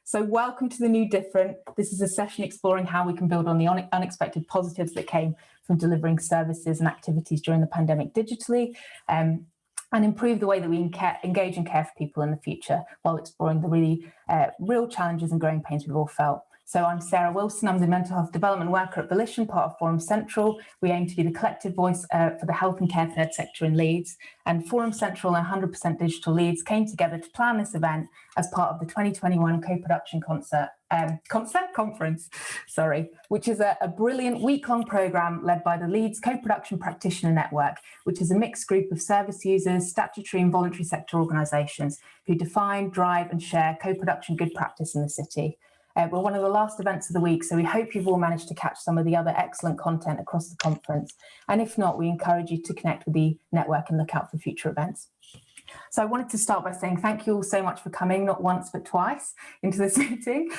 So welcome to The New Different. This is a session exploring how we can build on the unexpected positives that came from delivering services and activities during the pandemic digitally, and improve the way that we engage and care for people in the future while exploring the really real challenges and growing pains we've all felt. So I'm Sarah Wilson, I'm the mental health development worker at Volition, part of Forum Central. We aim to be the collective voice for the health and care third sector in Leeds. And Forum Central and 100% Digital Leeds came together to plan this event as part of the 2021 Coproduction conference, which is a brilliant week-long programme led by the Leeds Coproduction Practitioner Network, which is a mixed group of service users, statutory and voluntary sector organisations who define, drive and share co-production good practice in the city. We're one of the last events of the week, so we hope you've all managed to catch some of the other excellent content across the conference. And if not, we encourage you to connect with the network and look out for future events. So I wanted to start by saying thank you all so much for coming, not once but twice, into this meeting.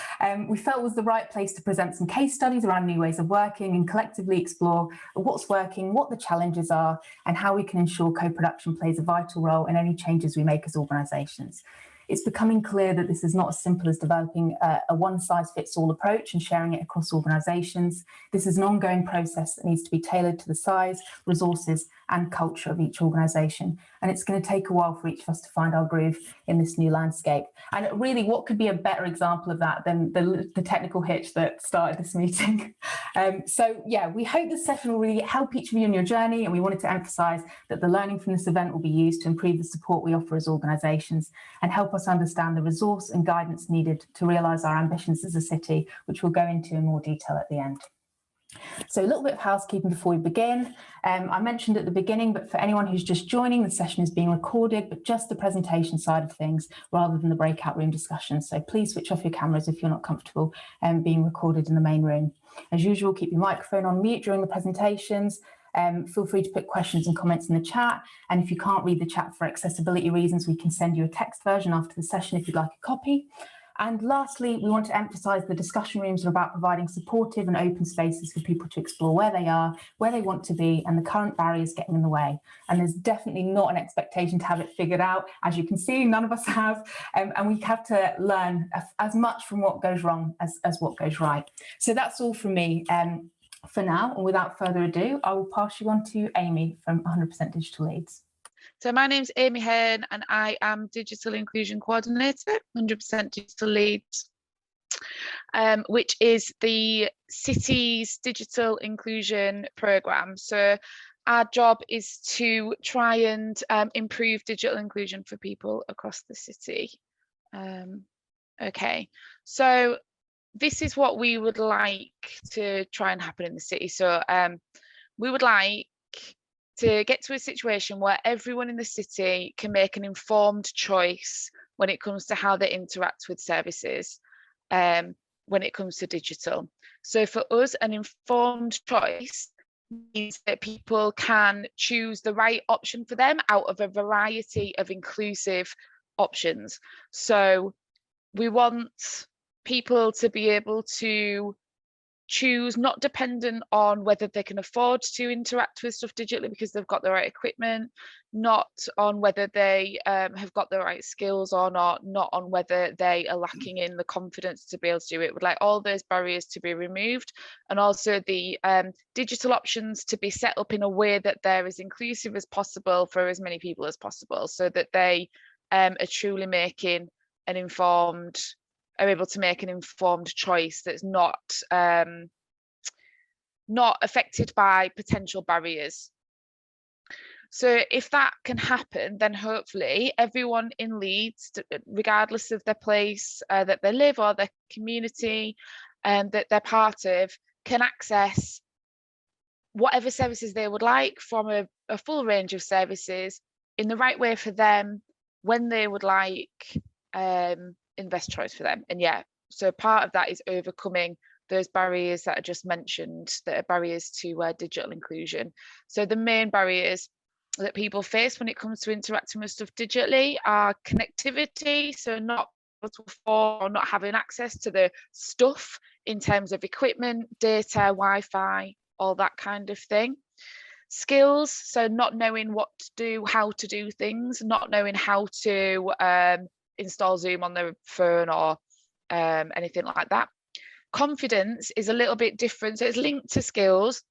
We felt it was the right place to present some case studies around new ways of working and collectively explore what's working, what the challenges are, and how we can ensure co-production plays a vital role in any changes we make as organisations. It's becoming clear that this is not as simple as developing a one-size-fits-all approach and sharing it across organisations. This is an ongoing process that needs to be tailored to the size, resources and culture of each organisation. And it's going to take a while for each of us to find our groove in this new landscape. And really, what could be a better example of that than the technical hitch that started this meeting? So yeah, we hope this session will really help each of you on your journey, and we wanted to emphasise that the learning from this event will be used to improve the support we offer as organisations and help us understand the resource and guidance needed to realise our ambitions as a city, which we'll go into in more detail at the end. So a little bit of housekeeping before we begin. I mentioned at the beginning, but for anyone who's just joining, the session is being recorded, but just the presentation side of things rather than the breakout room discussion. So please switch off your cameras if you're not comfortable being recorded in the main room. As usual, keep your microphone on mute during the presentations. Feel free to put questions and comments in the chat. And if you can't read the chat for accessibility reasons, we can send you a text version after the session if you'd like a copy. And lastly, we want to emphasise the discussion rooms are about providing supportive and open spaces for people to explore where they are, where they want to be, and the current barriers getting in the way. And there's definitely not an expectation to have it figured out. As you can see, none of us have, and we have to learn as much from what goes wrong as what goes right. So that's all from me for now. And without further ado, I will pass you on to Amy from 100% Digital Leeds. So my name's Amy Hearn and I am Digital Inclusion Coordinator, 100% Digital Leeds, which is the city's digital inclusion programme. So our job is to try and improve digital inclusion for people across the city. Okay, so this is what we would like to try and happen in the city. So we would like to get to a situation where everyone in the city can make an informed choice when it comes to how they interact with services, when it comes to digital. So for us, an informed choice means that people can choose the right option for them out of a variety of inclusive options. So we want people to be able to choose, not dependent on whether they can afford to interact with stuff digitally because they've got the right equipment, not on whether they have got the right skills or not on whether they are lacking in the confidence to be able to do it. We'd like all those barriers to be removed, and also the digital options to be set up in a way that they're as inclusive as possible for as many people as possible, so that they are truly making an informed, are able to make an informed choice that's not affected by potential barriers. So if that can happen, then hopefully everyone in Leeds, regardless of their place that they live or their community that they're part of, can access whatever services they would like from a full range of services in the right way for them, when they would like, in best choice for them. And yeah, so part of that is overcoming those barriers that I just mentioned, that are barriers to digital inclusion. So the main barriers that people face when it comes to interacting with stuff digitally are connectivity, so not able to afford or not having access to the stuff in terms of equipment, data, Wi-Fi, all that kind of thing. Skills, so not knowing what to do, how to do things, not knowing how to install Zoom on their phone or anything like that. Confidence is a little bit different. So it's linked to skills,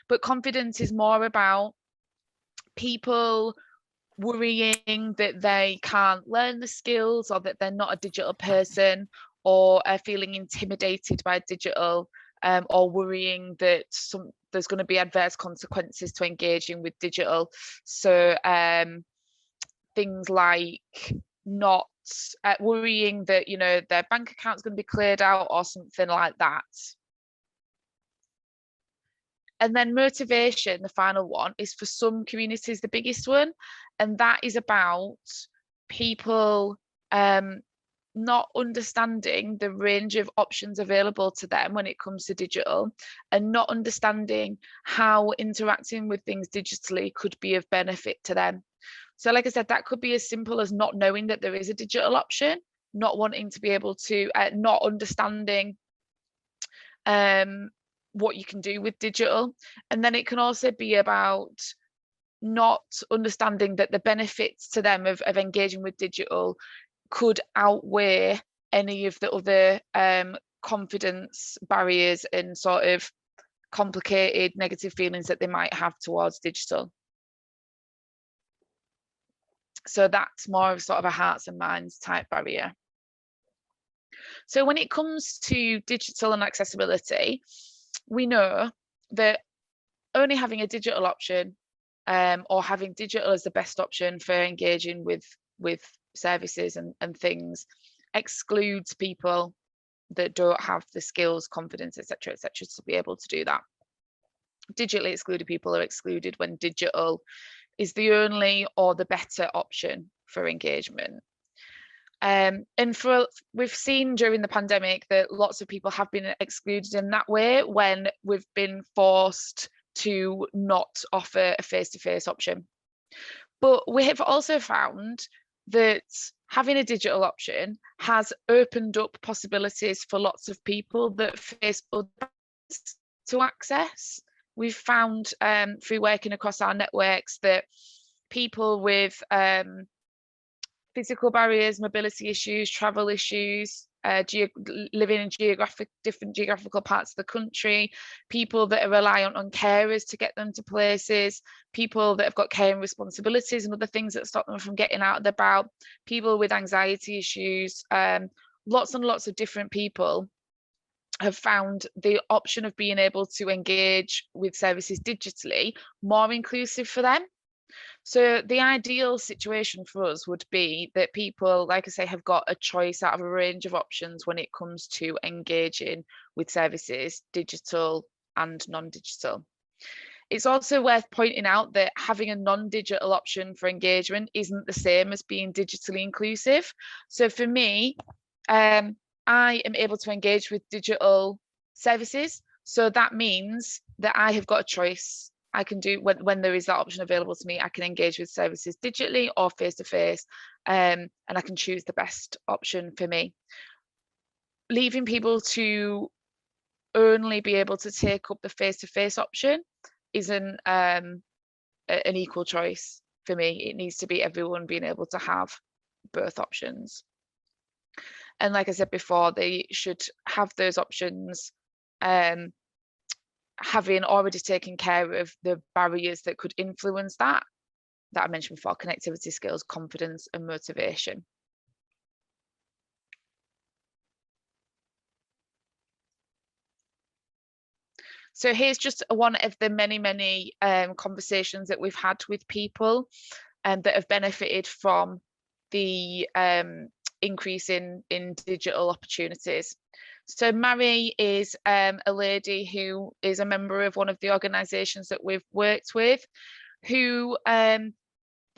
but confidence is more about people worrying that they can't learn the skills, or that they're not a digital person, or feeling intimidated by digital, or worrying that there's going to be adverse consequences to engaging with digital. So things like not worrying that, you know, their bank account's going to be cleared out or something like that. And then motivation, the final one, is for some communities the biggest one, and that is about people not understanding the range of options available to them when it comes to digital, and not understanding how interacting with things digitally could be of benefit to them. So like I said, that could be as simple as not knowing that there is a digital option, not wanting to be able to, not understanding what you can do with digital. And then it can also be about not understanding that the benefits to them of engaging with digital could outweigh any of the other confidence barriers and sort of complicated negative feelings that they might have towards digital. So that's more of sort of a hearts and minds type barrier. So when it comes to digital and accessibility, we know that only having a digital option, or having digital as the best option for engaging with services and things, excludes people that don't have the skills, confidence, etc., to be able to do that. Digitally excluded people are excluded when digital is the only or the better option for engagement. And we've seen during the pandemic that lots of people have been excluded in that way when we've been forced to not offer a face-to-face option. But we have also found that having a digital option has opened up possibilities for lots of people that face other barriers to access. We've found through working across our networks that people with physical barriers, mobility issues, travel issues, living in different geographical parts of the country, people that are reliant on carers to get them to places, people that have got caring responsibilities and other things that stop them from getting out and about, people with anxiety issues, lots and lots of different people have found the option of being able to engage with services digitally more inclusive for them. So the ideal situation for us would be that people, like I say, have got a choice out of a range of options when it comes to engaging with services, digital and non-digital. It's also worth pointing out that having a non-digital option for engagement isn't the same as being digitally inclusive. So for me, I am able to engage with digital services. So that means that I have got a choice. I can do, when there is that option available to me, I can engage with services digitally or face-to-face, and I can choose the best option for me. Leaving people to only be able to take up the face-to-face option isn't an equal choice for me. It needs to be everyone being able to have both options. And like I said before, they should have those options, having already taken care of the barriers that could influence that I mentioned before: connectivity skills, confidence and motivation. So here's just one of the many conversations that we've had with people that have benefited from the increase in digital opportunities. So Mary is a lady who is a member of one of the organisations that we've worked with, who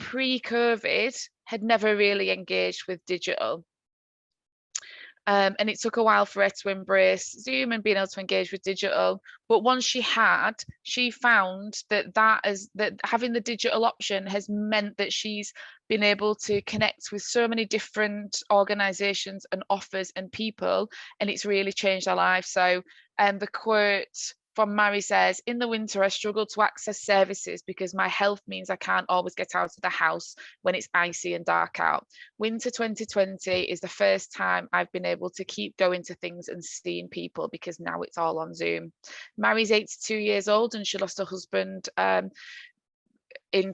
pre-COVID had never really engaged with digital. And it took a while for her to embrace Zoom and being able to engage with digital. But once she had, she found that having the digital option has meant that she's been able to connect with so many different organisations and offers and people, and it's really changed her life. So the quote from Mary says, in the winter, I struggle to access services because my health means I can't always get out of the house when it's icy and dark out. Winter 2020 is the first time I've been able to keep going to things and seeing people because now it's all on Zoom. Mary's 82 years old and she lost her husband in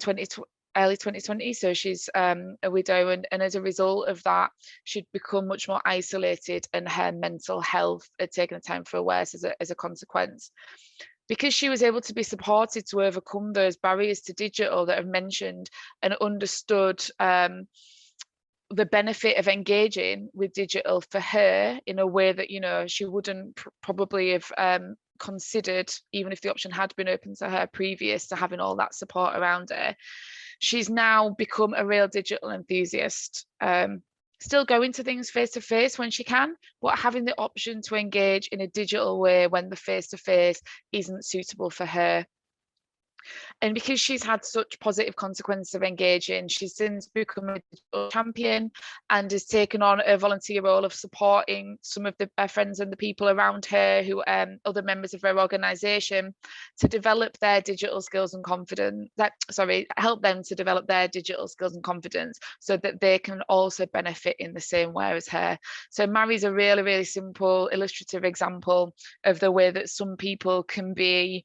early 2020, so she's a widow, and as a result of that she'd become much more isolated and her mental health had taken a time for a worse as a consequence. Because she was able to be supported to overcome those barriers to digital that I've mentioned and understood the benefit of engaging with digital for her in a way that, you know, she wouldn't probably have considered, even if the option had been open to her previous to having all that support around her. She's now become a real digital enthusiast, still going to things face to face when she can, but having the option to engage in a digital way when the face to face isn't suitable for her. And because she's had such positive consequences of engaging, she's since become a digital champion and has taken on a volunteer role of supporting some of her friends and the people around her who other members of her organisation to develop their digital skills and confidence. Help them to develop their digital skills and confidence so that they can also benefit in the same way as her. So Mary's a really, really simple illustrative example of the way that some people can be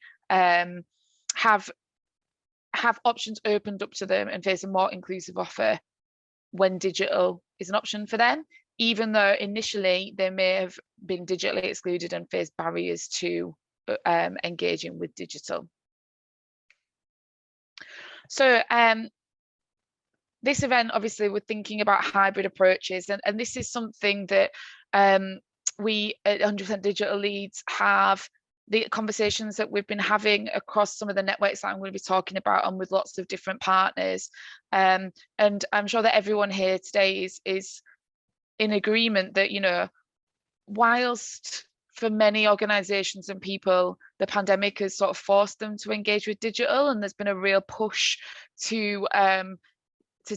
have options opened up to them and face a more inclusive offer when digital is an option for them, even though initially they may have been digitally excluded and faced barriers to engaging with digital. So this event, obviously, we're thinking about hybrid approaches, and this is something that we at 100% Digital Leeds have the conversations that we've been having across some of the networks that I'm going to be talking about and with lots of different partners. And I'm sure that everyone here today is in agreement that, you know, whilst for many organisations and people, the pandemic has sort of forced them to engage with digital, and there's been a real push to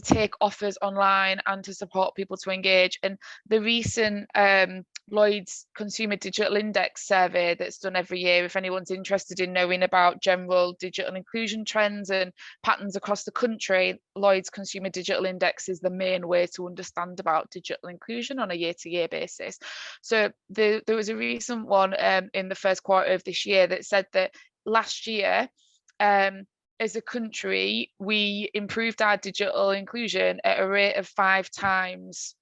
take offers online and to support people to engage. And the recent Lloyd's Consumer Digital Index survey that's done every year, if anyone's interested in knowing about general digital inclusion trends and patterns across the country, Lloyd's Consumer Digital Index is the main way to understand about digital inclusion on a year-to-year basis. So there was a recent one in the first quarter of this year that said that last year, as a country, we improved our digital inclusion at a rate of 5 times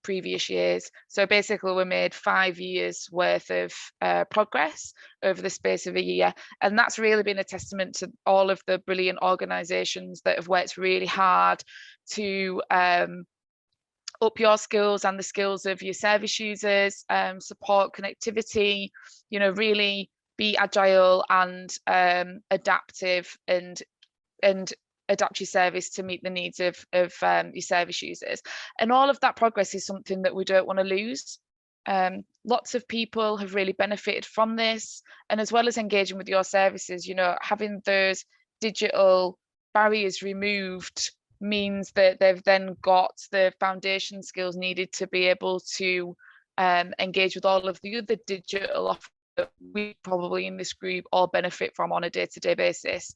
previous years. So basically we made 5 years worth of progress over the space of a year. And that's really been a testament to all of the brilliant organisations that have worked really hard to up your skills and the skills of your service users, support connectivity, you know, really be agile and adaptive and adapt your service to meet the needs of your service users. And all of that progress is something that we don't want to lose. Lots of people have really benefited from this, and as well as engaging with your services, you know, having those digital barriers removed means that they've then got the foundation skills needed to be able to engage with all of the other digital offers that we probably in this group all benefit from on a day-to-day basis.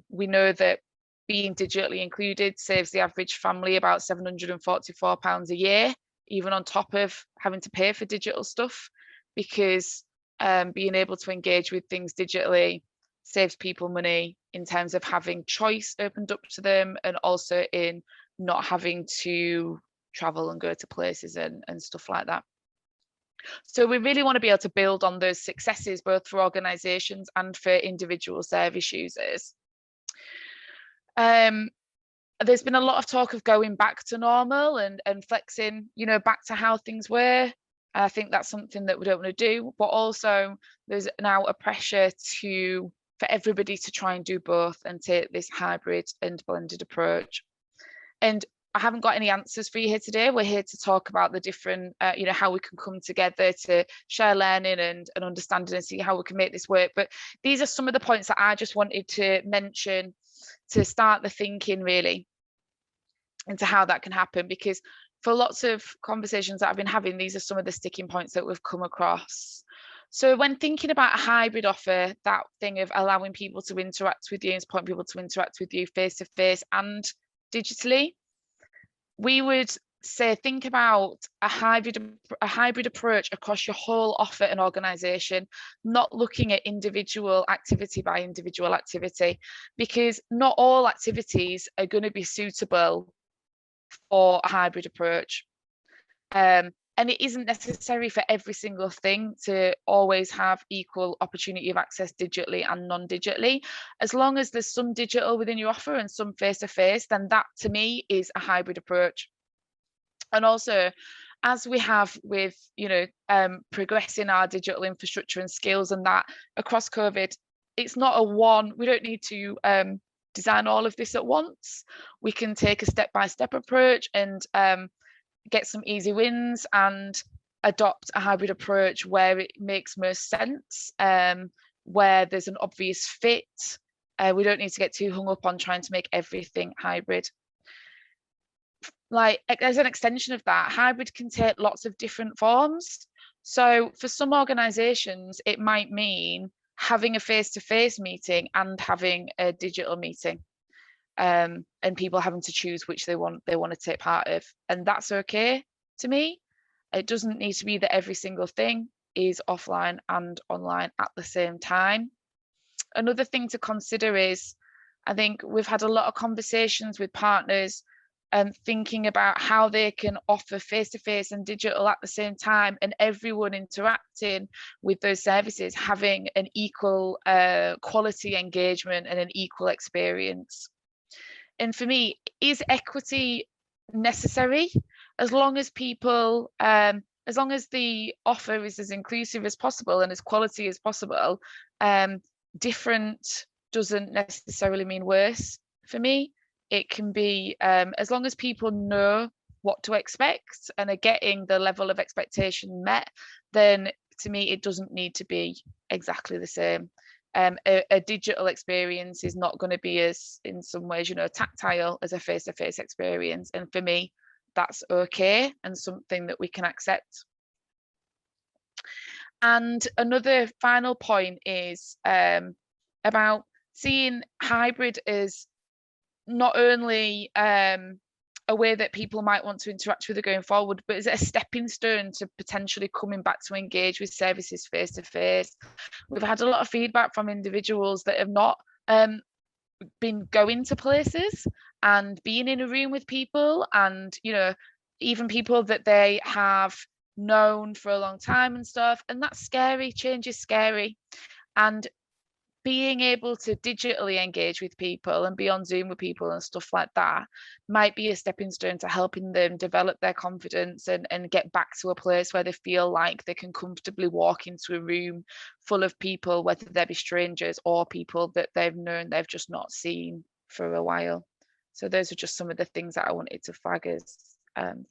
We know that being digitally included saves the average family about £744 a year, even on top of having to pay for digital stuff, because being able to engage with things digitally saves people money in terms of having choice opened up to them, and also in not having to travel and go to places and stuff like that. So we really want to be able to build on those successes, both for organisations and for individual service users. There's been a lot of talk of going back to normal and flexing, you know, back to how things were. I think that's something that we don't want to do, but also there's now a pressure for everybody to try and do both and take this hybrid and blended approach. And I haven't got any answers for you here today. We're here to talk about the different, you know, how we can come together to share learning and understanding and see how we can make this work. But these are some of the points that I just wanted to mention to start the thinking really into how that can happen, because for lots of conversations that I've been having, these are some of the sticking points that we've come across. So when thinking about a hybrid offer, that thing of allowing people to interact with you and supporting people to interact with you face to face and digitally, we would say think about a hybrid approach across your whole offer and organisation, not looking at individual activity by individual activity, because not all activities are going to be suitable for a hybrid approach. And it isn't necessary for every single thing to always have equal opportunity of access digitally and non-digitally. As long as there's some digital within your offer and some face-to-face, then that to me is a hybrid approach. And also, as we have with, progressing our digital infrastructure and skills and that across COVID, it's not we don't need to design all of this at once. We can take a step-by-step approach and get some easy wins and adopt a hybrid approach where it makes most sense, where there's an obvious fit. We don't need to get too hung up on trying to make everything hybrid. Like, as an extension of that, hybrid can take lots of different forms. So for some organizations, it might mean having a face-to-face meeting and having a digital meeting. And people having to choose which they want to take part of, and that's okay to me. It doesn't need to be that every single thing is offline and online at the same time. Another thing to consider is, I think we've had a lot of conversations with partners and thinking about how they can offer face-to-face and digital at the same time, and everyone interacting with those services having an equal quality engagement and an equal experience. And for me, is equity necessary? As long as people, as long as the offer is as inclusive as possible and as quality as possible, different doesn't necessarily mean worse for me. It can be, as long as people know what to expect and are getting the level of expectation met, then to me, it doesn't need to be exactly the same. A digital experience is not going to be as, in some ways, tactile as a face-to-face experience. And for me, that's okay and something that we can accept. And another final point is about seeing hybrid as not only a way that people might want to interact with it going forward, but as a stepping stone to potentially coming back to engage with services face to face. We've had a lot of feedback from individuals that have not been going to places and being in a room with people, and even people that they have known for a long time and stuff, and that's scary. Change is scary, and being able to digitally engage with people and be on Zoom with people and stuff like that might be a stepping stone to helping them develop their confidence and get back to a place where they feel like they can comfortably walk into a room full of people, whether they be strangers or people that they've known they've just not seen for a while. So those are just some of the things that I wanted to flag as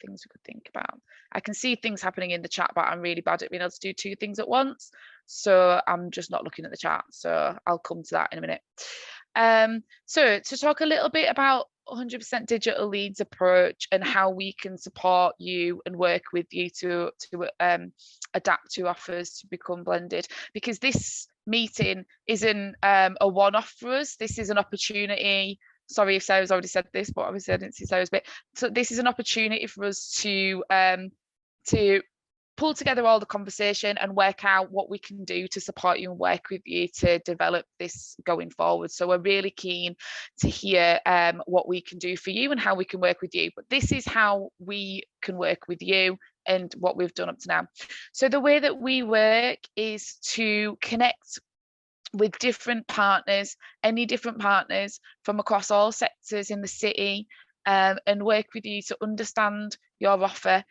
things we could think about. I can see things happening in the chat, but I'm really bad at being able to do two things at once. So I'm just not looking at the chat. So I'll come to that in a minute. So to talk a little bit about 100% Digital Leeds approach and how we can support you and work with you to adapt to offers to become blended, because this meeting isn't a one-off for us. This is an opportunity. Sorry if Sarah's already said this, but obviously I didn't see Sarah's bit. So this is an opportunity for us to pull together all the conversation and work out what we can do to support you and work with you to develop this going forward. So we're really keen to hear what we can do for you and how we can work with you. But this is how we can work with you and what we've done up to now. So the way that we work is to connect with different partners, any different partners from across all sectors in the city, and work with you to understand your offer,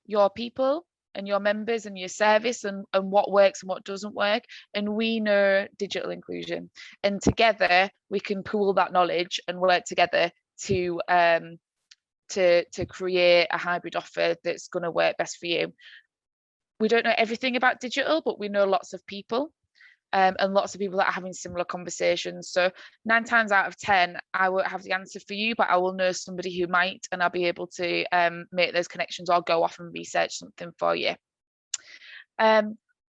your people and your members and your service and what works and what doesn't work, and we know digital inclusion, and together we can pool that knowledge and work together to create a hybrid offer that's going to work best for you. We don't know everything about digital, but we know lots of people. And lots of people that are having similar conversations. So 9 times out of 10, I won't have the answer for you, but I will know somebody who might, and I'll be able to make those connections or go off and research something for you.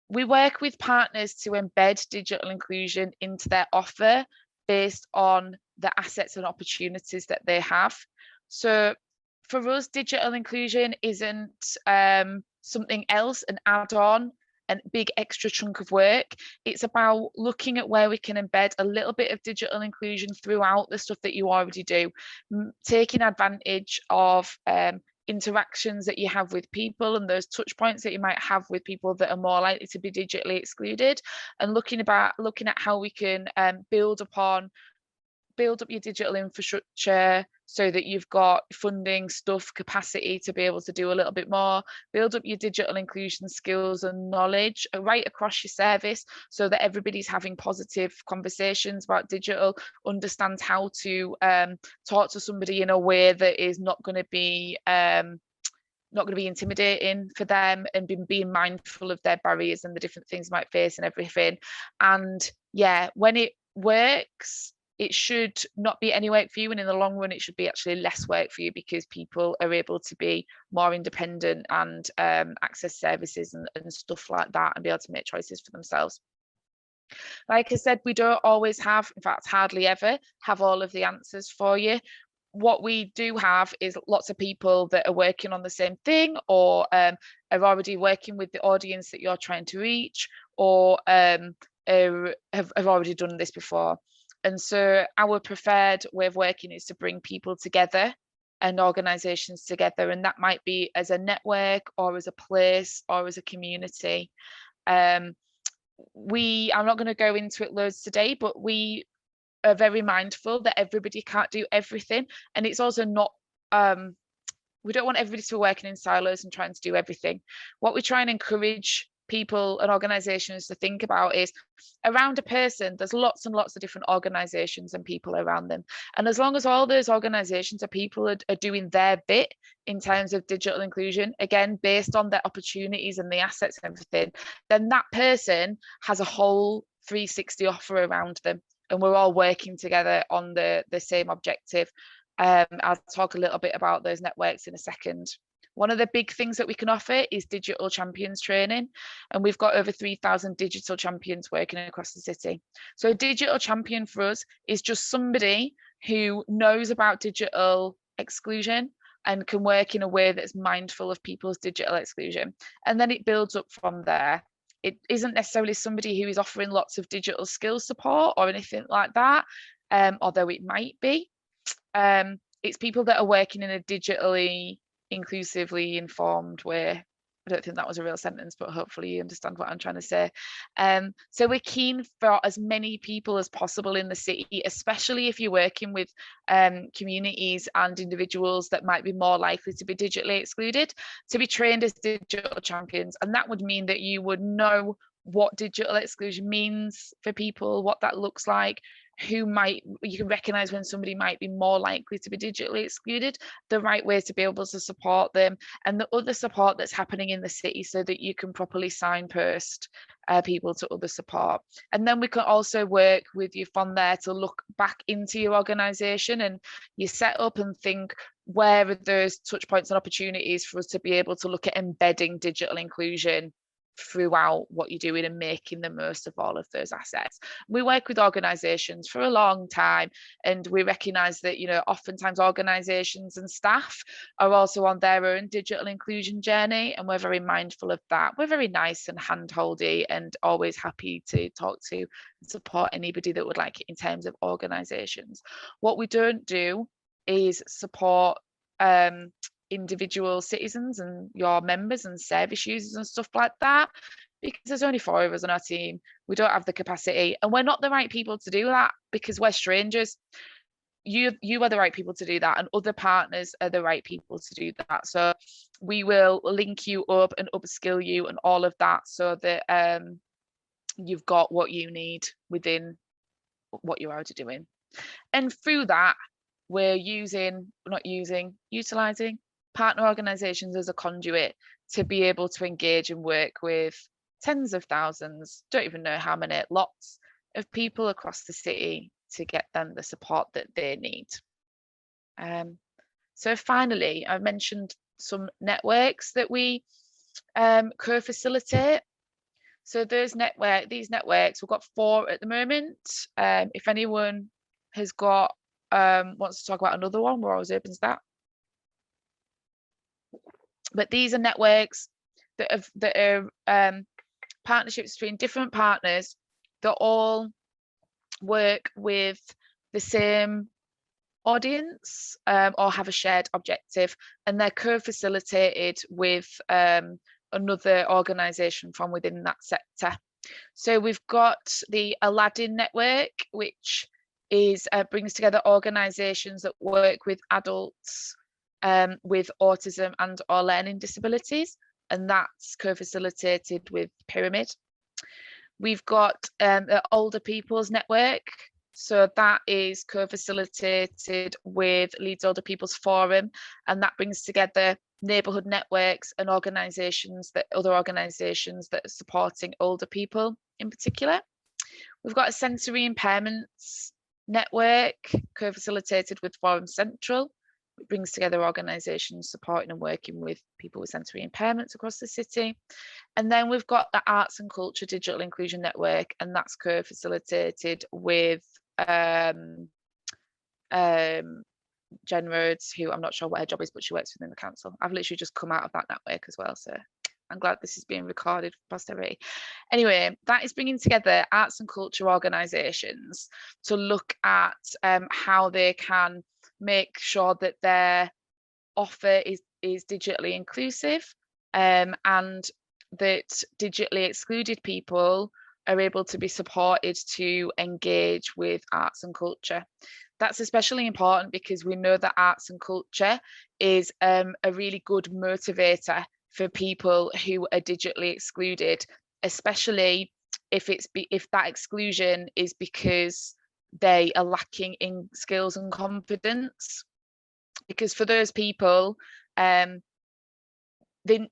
we work with partners to embed digital inclusion into their offer based on the assets and opportunities that they have. So for us, digital inclusion isn't something else, an add-on, a big extra chunk of work. It's about looking at where we can embed a little bit of digital inclusion throughout the stuff that you already do, taking advantage of interactions that you have with people and those touch points that you might have with people that are more likely to be digitally excluded, and looking at how we can build up your digital infrastructure so that you've got funding, stuff, capacity to be able to do a little bit more, build up your digital inclusion skills and knowledge right across your service so that everybody's having positive conversations about digital, understands how to talk to somebody in a way that is not going to be intimidating for them, and being mindful of their barriers and the different things they might face and everything. And yeah, when it works, it should not be any work for you, and in the long run it should be actually less work for you, because people are able to be more independent and access services and stuff like that, and be able to make choices for themselves. Like I said, we don't always have, in fact hardly ever have, all of the answers for you. What we do have is lots of people that are working on the same thing, or are already working with the audience that you're trying to reach, or have already done this before. And so our preferred way of working is to bring people together and organisations together, and that might be as a network or as a place or as a community. I'm not going to go into it loads today, but we are very mindful that everybody can't do everything, and it's also not we don't want everybody to be working in silos and trying to do everything. What we try and encourage people and organizations to think about is, around a person there's lots and lots of different organizations and people around them, and as long as all those organizations or people are doing their bit in terms of digital inclusion, again based on their opportunities and the assets and everything, then that person has a whole 360 offer around them, and we're all working together on the same objective. I'll talk a little bit about those networks in a second. One of the big things that we can offer is digital champions training, and we've got over 3,000 digital champions working across the city. So a digital champion for us is just somebody who knows about digital exclusion and can work in a way that's mindful of people's digital exclusion, and then it builds up from there. It isn't necessarily somebody who is offering lots of digital skills support or anything like that, although it might be. It's people that are working in a digitally inclusively informed way. I don't think that was a real sentence, but hopefully you understand what I'm trying to say. So we're keen for as many people as possible in the city, especially if you're working with communities and individuals that might be more likely to be digitally excluded, to be trained as digital champions. And that would mean that you would know what digital exclusion means for people, what that looks like, you can recognize when somebody might be more likely to be digitally excluded, the right way to be able to support them, and the other support that's happening in the city, so that you can properly signpost people to other support. And then we can also work with you from there to look back into your organisation and your setup and think, where are those touch points and opportunities for us to be able to look at embedding digital inclusion throughout what you're doing and making the most of all of those assets. We work with organisations for a long time, and we recognise that, you know, oftentimes organisations and staff are also on their own digital inclusion journey, and we're very mindful of that. We're very nice and hand-holdy and always happy to talk to and support anybody that would like it in terms of organisations. What we don't do is support individual citizens and your members and service users and stuff like that, because there's only 4 of us on our team. We don't have the capacity, and we're not the right people to do that, because we're strangers. You are the right people to do that, and other partners are the right people to do that. So we will link you up and upskill you and all of that, so that you've got what you need within what you're already doing. And through that, we're utilising partner organisations as a conduit to be able to engage and work with tens of thousands, don't even know how many, lots of people across the city to get them the support that they need. So finally, I've mentioned some networks that we co-facilitate. So these networks, we've got 4 at the moment. If anyone has got wants to talk about another one, we're always open to that. But these are networks that are partnerships between different partners that all work with the same audience or have a shared objective, and they're co-facilitated with another organisation from within that sector. So we've got the Aladdin network, which is brings together organisations that work with adults with autism and or learning disabilities, and that's co-facilitated with Pyramid. We've got the Older People's Network, so that is co-facilitated with Leeds Older People's Forum, and that brings together neighbourhood networks and other organisations that are supporting older people in particular. We've got a Sensory Impairments Network, co-facilitated with Forum Central. It brings together organisations supporting and working with people with sensory impairments across the city. And then we've got the Arts and Culture Digital Inclusion Network, and that's co-facilitated with Jen Rhodes, who I'm not sure what her job is, but she works within the council. I've literally just come out of that network as well, so I'm glad this is being recorded for posterity. Anyway, that is bringing together arts and culture organisations to look at how they can make sure that their offer is digitally inclusive, and that digitally excluded people are able to be supported to engage with arts and culture. That's especially important because we know that arts and culture is a really good motivator for people who are digitally excluded, especially if that exclusion is because they are lacking in skills and confidence. Because for those people, there's a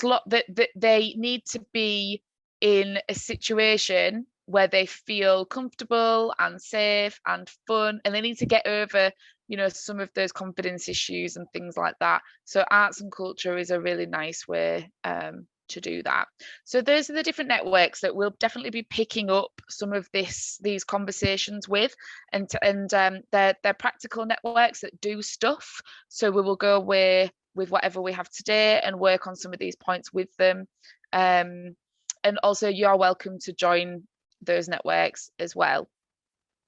lot that they need to be in a situation where they feel comfortable and safe and fun, and they need to get over, you know, some of those confidence issues and things like that. So arts and culture is a really nice way to do that. So those are the different networks that we'll definitely be picking up some of these conversations with, and they're practical networks that do stuff. So we will go away with whatever we have today and work on some of these points with them. And also you're welcome to join those networks as well,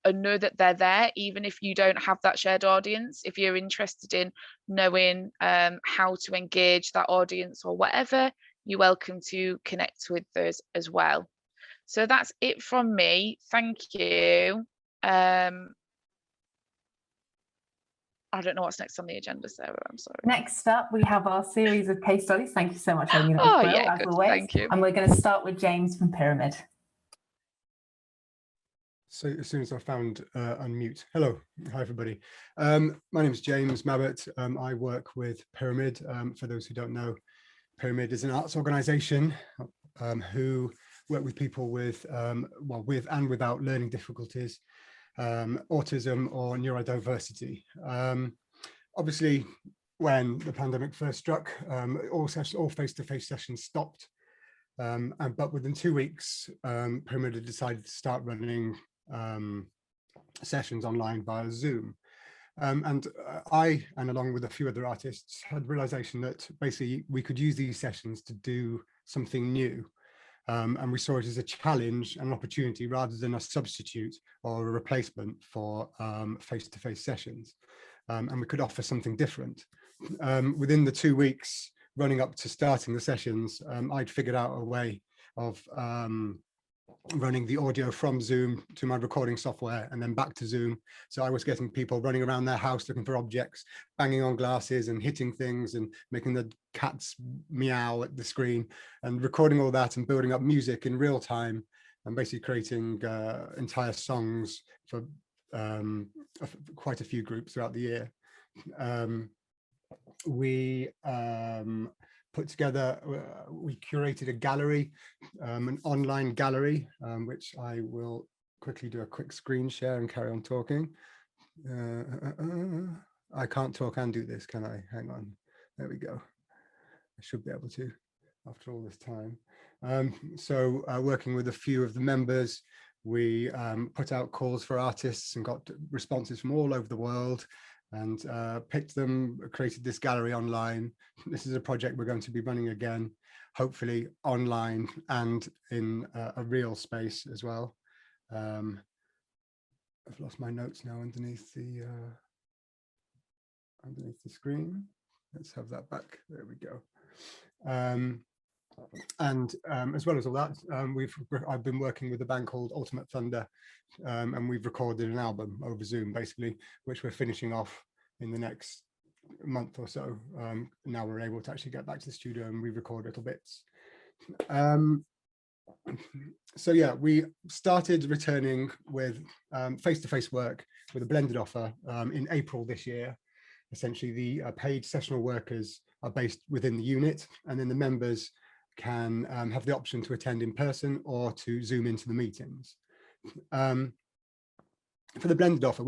and know that they're there even if you don't have that shared audience. If you're interested in knowing how to engage that audience or whatever, you're welcome to connect with those as well. So that's it from me. Thank you. I don't know what's next on the agenda, Sarah. I'm sorry. Next up, we have our series of case studies. Thank you so much, Amy. That was brilliant, as always. Thank you. And we're going to start with James from Pyramid. So as soon as I found unmute. Hello, hi everybody. My name is James Mabbett. I work with Pyramid. For those who don't know, Pyramid is an arts organisation who work with people with with and without learning difficulties, autism or neurodiversity. Obviously, when the pandemic first struck, all face-to-face sessions stopped. But within 2 weeks, Pyramid had decided to start running sessions online via Zoom. And I, and along with a few other artists, had the realization that basically we could use these sessions to do something new. And we saw it as a challenge and an opportunity rather than a substitute or a replacement for face-to-face sessions. And we could offer something different. Within the 2 weeks running up to starting the sessions, I'd figured out a way of running the audio from Zoom to my recording software and then back to Zoom. So I was getting people running around their house looking for objects, banging on glasses and hitting things and making the cats meow at the screen, and recording all that and building up music in real time and basically creating entire songs for quite a few groups throughout the year. We put together, we curated a gallery, an online gallery, which I will quickly do a quick screen share and carry on talking. I can't talk and do this, can I? Hang on, there we go. I should be able to. after all this time. So working with a few of the members, we put out calls for artists and got responses from all over the world, and picked them, created this gallery online. This is a project we're going to be running again, hopefully online and in a real space as well. I've lost my notes now underneath the screen. Let's have that back. There we go. And as well as all that, I've been working with a band called Ultimate Thunder, and we've recorded an album over Zoom, basically, which we're finishing off in the next month or so. Now we're able to actually get back to the studio and re-record little bits. So yeah, we started returning with face-to-face work with a blended offer in April this year. Essentially, the paid sessional workers are based within the unit, and then the members can have the option to attend in person or to Zoom into the meetings. For the blended offer,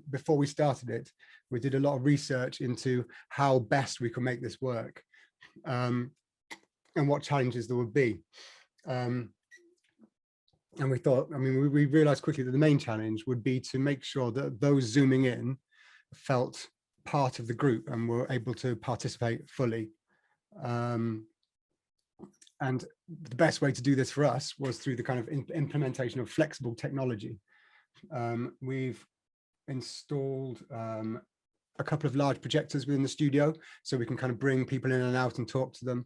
before we started it, we did a lot of research into how best we could make this work, and what challenges there would be. And we thought, we realized quickly that the main challenge would be to make sure that those Zooming in felt part of the group and were able to participate fully. And the best way to do this for us was through the kind of implementation of flexible technology. We've installed a couple of large projectors within the studio, so we can kind of bring people in and out and talk to them.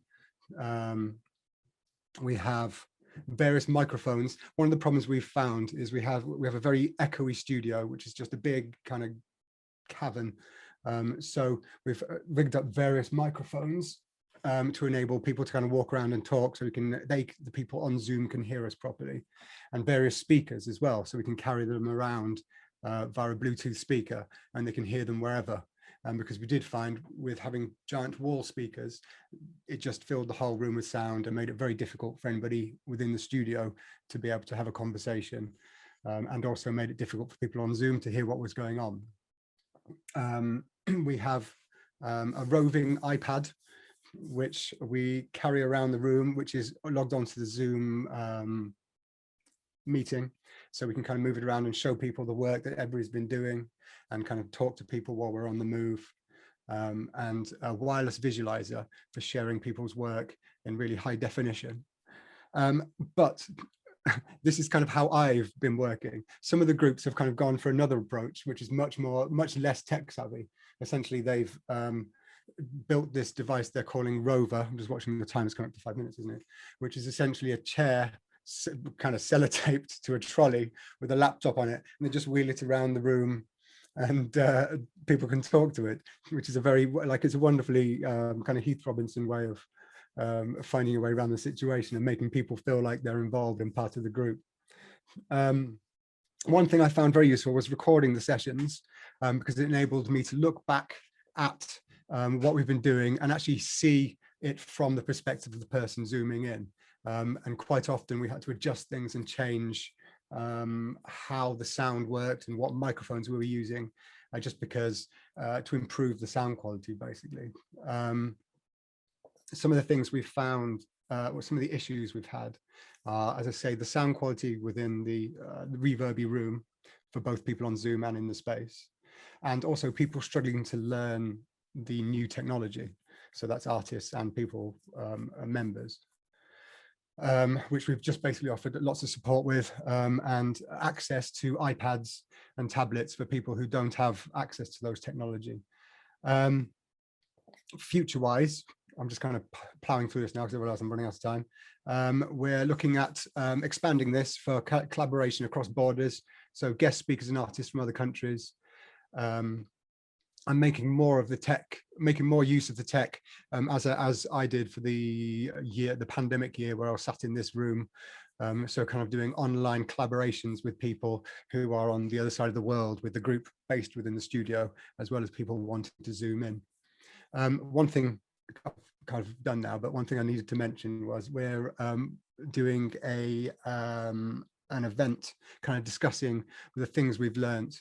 We have various microphones. One of the problems we've found is we have a very echoey studio, which is just a big kind of cavern. So we've rigged up various microphones to enable people to kind of walk around and talk, so the people on Zoom can hear us properly, and various speakers as well, so we can carry them around via a Bluetooth speaker and they can hear them wherever. Because we did find with having giant wall speakers, it just filled the whole room with sound and made it very difficult for anybody within the studio to be able to have a conversation, and also made it difficult for people on Zoom to hear what was going on. We have a roving iPad, which we carry around the room, which is logged onto the Zoom meeting, so we can kind of move it around and show people the work that everybody's been doing and kind of talk to people while we're on the move, and a wireless visualizer for sharing people's work in really high definition. But this is kind of how I've been working. Some of the groups have kind of gone for another approach, which is much less tech savvy. Essentially, they've built this device they're calling Rover. I'm just watching the time, it's coming up to 5 minutes, isn't it? Which is essentially a chair kind of sellotaped to a trolley with a laptop on it, and they just wheel it around the room, and people can talk to it, which is it's a wonderfully kind of Heath Robinson way of finding a way around the situation and making people feel like they're involved and part of the group. One thing I found very useful was recording the sessions, because it enabled me to look back at what we've been doing and actually see it from the perspective of the person Zooming in. And quite often we had to adjust things and change how the sound worked and what microphones we were using, just because to improve the sound quality, basically. Some of the things we've found, or some of the issues we've had, as I say, the sound quality within the reverby room for both people on Zoom and in the space, and also people struggling to learn the new technology. So that's artists and people, members, which we've just basically offered lots of support with, and access to iPads and tablets for people who don't have access to those technology. Future-wise, I'm just kind of plowing through this now because I realize I'm running out of time. We're looking at expanding this for collaboration across borders, so guest speakers and artists from other countries. I'm making more of the tech, making more use of the tech, as I did for the pandemic year, where I was sat in this room. So kind of doing online collaborations with people who are on the other side of the world, with the group based within the studio, as well as people wanting to Zoom in. One thing I've kind of done now, but one thing I needed to mention was we're doing an event kind of discussing the things we've learned,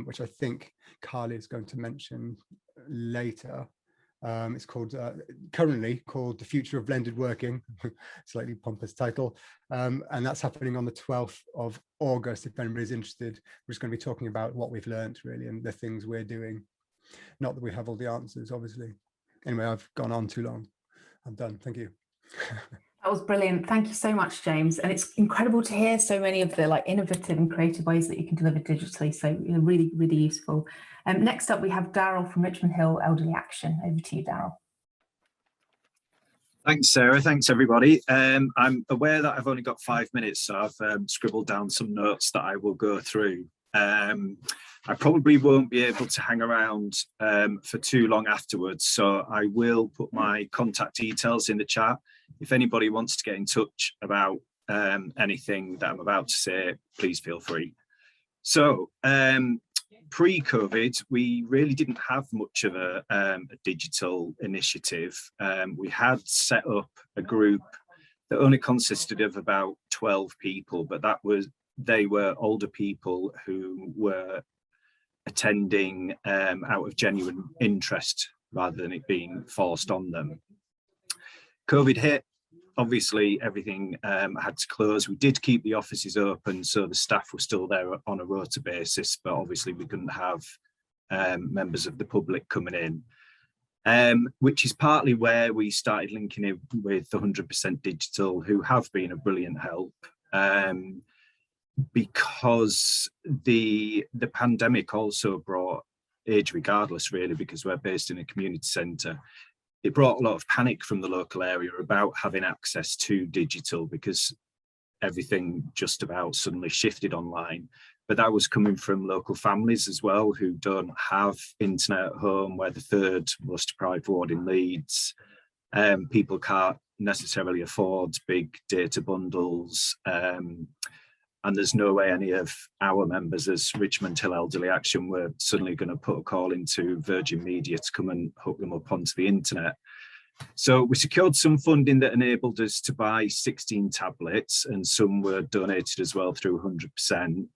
which I think Karl is going to mention later. It's called currently called The Future of Blended Working, slightly pompous title. And that's happening on the 12th of August. If anybody's interested, we're just going to be talking about what we've learned really and the things we're doing. Not that we have all the answers, obviously. Anyway, I've gone on too long. I'm done. Thank you. That was brilliant. Thank you so much, James. And it's incredible to hear so many of the like innovative and creative ways that you can deliver digitally. So really, really useful. Next up, we have Darrell from Richmond Hill Elderly Action. Over to you, Darrell. Thanks, Sarah. Thanks, everybody. I'm aware that I've only got 5 minutes, so I've scribbled down some notes that I will go through. I probably won't be able to hang around for too long afterwards, so I will put my contact details in the chat. If anybody wants to get in touch about anything that I'm about to say, please feel free. So, pre-COVID, we really didn't have much of a digital initiative. We had set up a group that only consisted of about 12 people, but they were older people who were attending out of genuine interest rather than it being forced on them. COVID hit. Obviously, everything had to close. We did keep the offices open, so the staff were still there on a rota basis, but obviously we couldn't have members of the public coming in, which is partly where we started linking in with 100% Digital, who have been a brilliant help, because the pandemic also brought age regardless, really, because we're based in a community centre. It brought a lot of panic from the local area about having access to digital because everything just about suddenly shifted online. But that was coming from local families as well who don't have internet at home. We're the third most deprived ward in Leeds. People can't necessarily afford big data bundles. And there's no way any of our members as Richmond Hill Elderly Action were suddenly going to put a call into Virgin Media to come and hook them up onto the internet. So we secured some funding that enabled us to buy 16 tablets, and some were donated as well through 100%.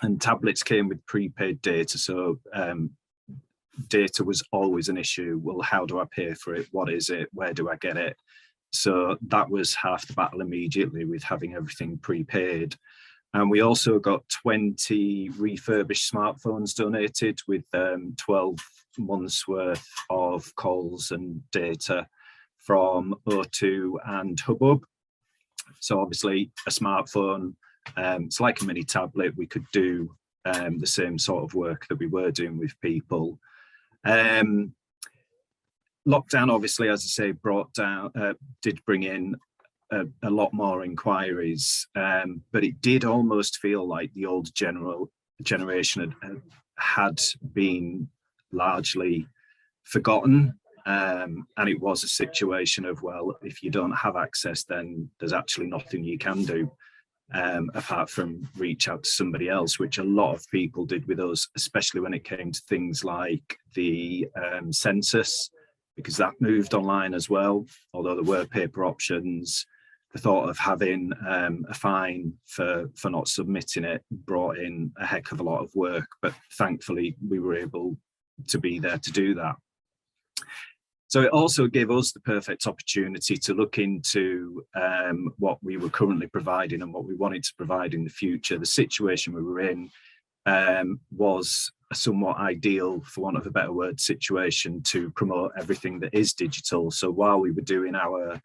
And tablets came with prepaid data, so data was always an issue. Well, how do I pay for it? What is it? Where do I get it? So that was half the battle immediately with having everything prepaid. And we also got 20 refurbished smartphones donated with 12 months worth of calls and data from O2 and Hubbub. So obviously a smartphone, it's like a mini tablet. We could do the same sort of work that we were doing with people. Lockdown, obviously, as I say, did bring in a lot more inquiries, but it did almost feel like the old generation had been largely forgotten, and it was a situation of, well, if you don't have access, then there's actually nothing you can do apart from reach out to somebody else, which a lot of people did with us, especially when it came to things like the census, because that moved online as well. Although there were paper options, the thought of having a fine for not submitting it brought in a heck of a lot of work, but thankfully we were able to be there to do that. So it also gave us the perfect opportunity to look into what we were currently providing and what we wanted to provide in the future. The situation we were in was a somewhat ideal, for want of a better word, situation to promote everything that is digital. So while we were doing our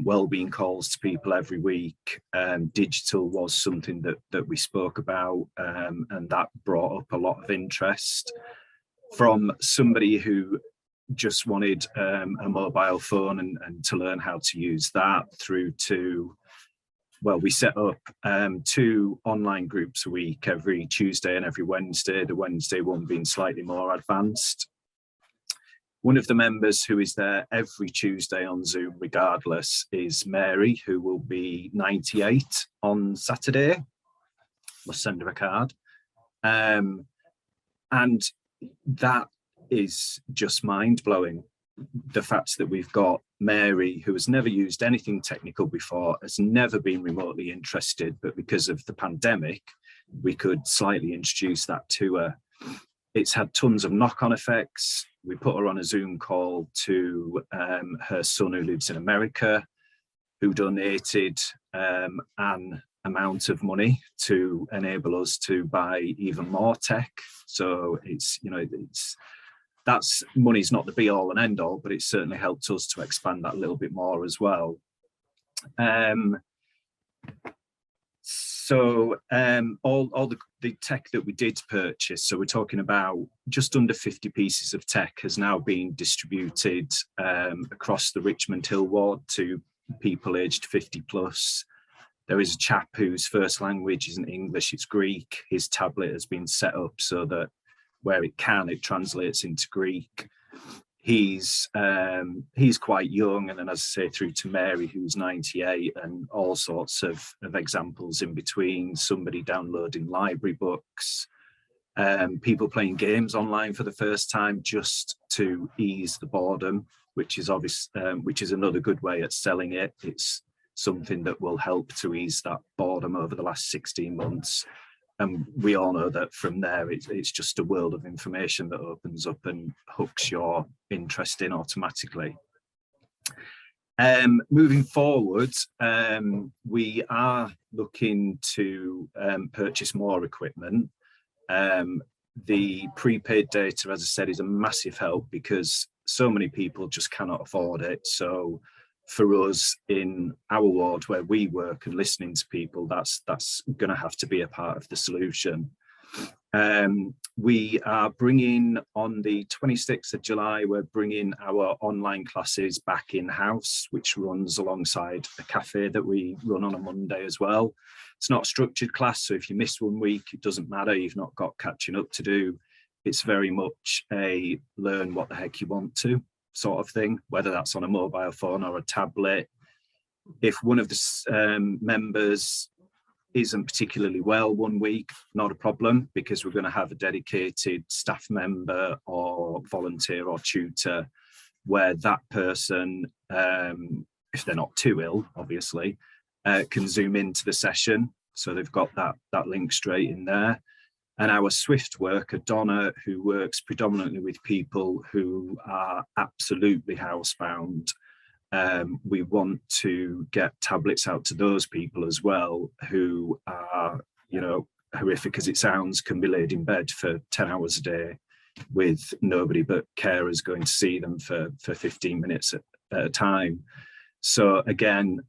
wellbeing calls to people every week, digital was something that we spoke about, and that brought up a lot of interest from somebody who just wanted a mobile phone and to learn how to use that, through to, well, we set up 2 online groups a week, every Tuesday and every Wednesday, the Wednesday one being slightly more advanced. One of the members who is there every Tuesday on Zoom regardless is Mary, who will be 98 on Saturday. We'll send her a card. And that is just mind-blowing. The fact that we've got Mary, who has never used anything technical before, has never been remotely interested, but because of the pandemic, we could slightly introduce that to her. It's had tons of knock-on effects. we put her on a Zoom call to her son who lives in America, who donated an amount of money to enable us to buy even more tech. So it's, you know, that's money's not the be all and end all, but it certainly helped us to expand that a little bit more as well. So all the tech that we did purchase, so we're talking about just under 50 pieces of tech, has now been distributed across the Richmond Hill ward to people aged 50 plus. There is a chap whose first language isn't English, it's Greek. His tablet has been set up so that where it can, it translates into Greek. He's quite young, and then, as I say, through to Mary, who's 98, and all sorts of examples in between. Somebody downloading library books, people playing games online for the first time just to ease the boredom, which is obvious, which is another good way at selling it. It's something that will help to ease that boredom over the last 16 months. And we all know that from there, it's just a world of information that opens up and hooks your interest in automatically. Moving forward, we are looking to purchase more equipment. The prepaid data, as I said, is a massive help because so many people just cannot afford it. So for us in our ward where we work and listening to people, that's going to have to be a part of the solution. We are bringing, on the 26th of July, we're bringing our online classes back in-house, which runs alongside a cafe that we run on a Monday as well. It's not a structured class, so if you miss 1 week, it doesn't matter, you've not got catching up to do. It's very much a learn what the heck you want to sort of thing, whether that's on a mobile phone or a tablet. If one of the members isn't particularly well 1 week, not a problem, because we're going to have a dedicated staff member or volunteer or tutor where that person, if they're not too ill, obviously, can zoom into the session. So they've got that link straight in there. And our Swift worker, Donna, who works predominantly with people who are absolutely housebound, we want to get tablets out to those people as well who are, you know, horrific as it sounds, can be laid in bed for 10 hours a day with nobody but carers going to see them for 15 minutes at a time. So again,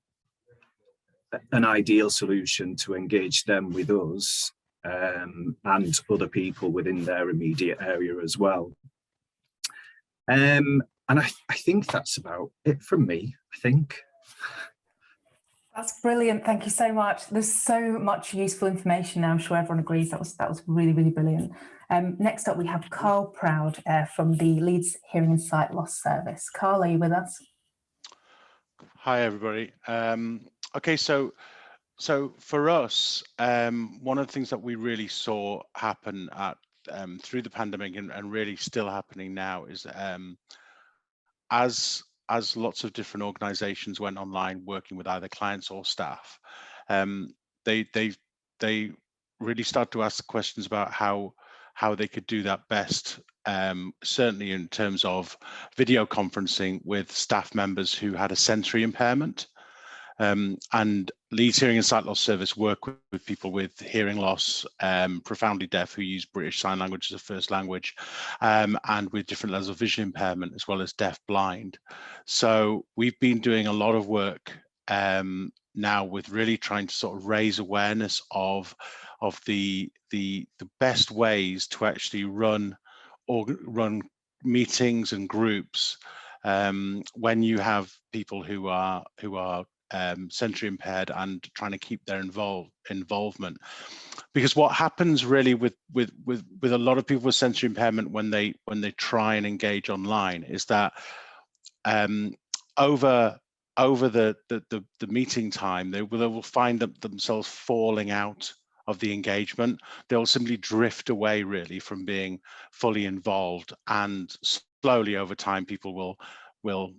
an ideal solution to engage them with us and other people within their immediate area as well. And I think that's about it from me, I think. That's brilliant. Thank you so much. There's so much useful information now. I'm sure everyone agrees that was really, really brilliant. Next up, we have Karl Proud from the Leeds Hearing and Sight Loss Service. Karl, are you with us? Hi, everybody. Okay, so for us, one of the things that we really saw happen through the pandemic and really still happening now is as lots of different organizations went online working with either clients or staff, they really start to ask questions about how they could do that best, certainly in terms of video conferencing with staff members who had a sensory impairment. And Leeds Hearing and Sight Loss Service work with people with hearing loss, profoundly deaf who use British Sign Language as a first language, and with different levels of vision impairment, as well as deaf blind. So we've been doing a lot of work now with really trying to sort of raise awareness of the best ways to actually run meetings and groups when you have people who are sensory impaired and trying to keep their involvement. Because what happens really with a lot of people with sensory impairment when they try and engage online is that over the meeting time, they will find themselves falling out of the engagement. They'll simply drift away really from being fully involved, and slowly over time people will